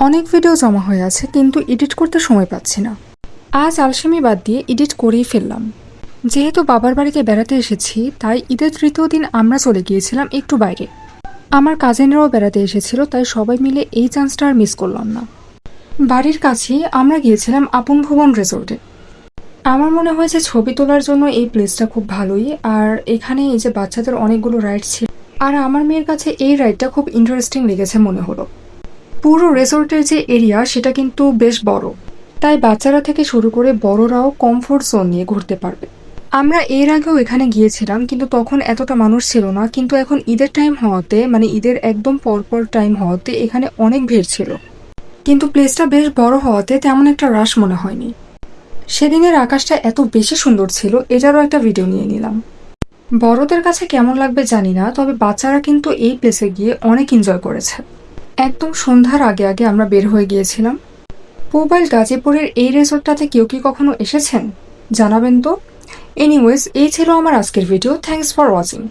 অনেক ভিডিও জমা হয়ে আছে কিন্তু এডিট করতে সময় পাচ্ছি না। আজ আলসেমি বাদ দিয়ে এডিট করেই ফেললাম। যেহেতু বাবার বাড়িতে বেড়াতে এসেছি তাই ঈদের তৃতীয় দিন আমরা চলে গিয়েছিলাম একটু বাইরে। আমার কাজিনরাও বেড়াতে এসেছিল, তাই সবাই মিলে এই চান্সটা আর মিস করলাম না। বাড়ির কাছেই আমরা গিয়েছিলাম আপন ভুবন রিসোর্টে। আমার মনে হয়েছে ছবি তোলার জন্য এই প্লেসটা খুব ভালোই। আর এখানে এই যে বাচ্চাদের অনেকগুলো রাইড ছিল, আর আমার মেয়ের কাছে এই রাইডটা খুব ইন্টারেস্টিং লেগেছে মনে হলো। পুরো রিসোর্টের যে এরিয়া সেটা কিন্তু বেশ বড়, তাই বাচ্চারা থেকে শুরু করে বড়রাও কমফোর্ট জোন নিয়ে ঘুরতে পারবে। আমরা এর আগেও এখানে গিয়েছিলাম কিন্তু তখন এতটা মানুষ ছিল না, কিন্তু এখন ঈদের টাইম হওয়াতে, মানে ঈদের একদম পরপর টাইম হওয়াতে এখানে অনেক ভিড় ছিল। কিন্তু প্লেসটা বেশ বড় হওয়াতে তেমন একটা রাশ মনে হয়নি। সেদিনের আকাশটা এত বেশি সুন্দর ছিল, এটারও একটা ভিডিও নিয়ে নিলাম। বড়দের কাছে কেমন লাগবে জানি না, তবে বাচ্চারা কিন্তু এই প্লেসে গিয়ে অনেক এনজয় করেছে। একদম সন্ধ্যার আগে আগে আমরা বের হয়ে গিয়েছিলাম। পুবাইল গাজীপুরের এই রিসোর্টটাতে কেউ কি কখনো এসেছেন জানাবেন তো। এনিওয়েজ, এই ছিল আমার আজকের ভিডিও। Thanks for watching.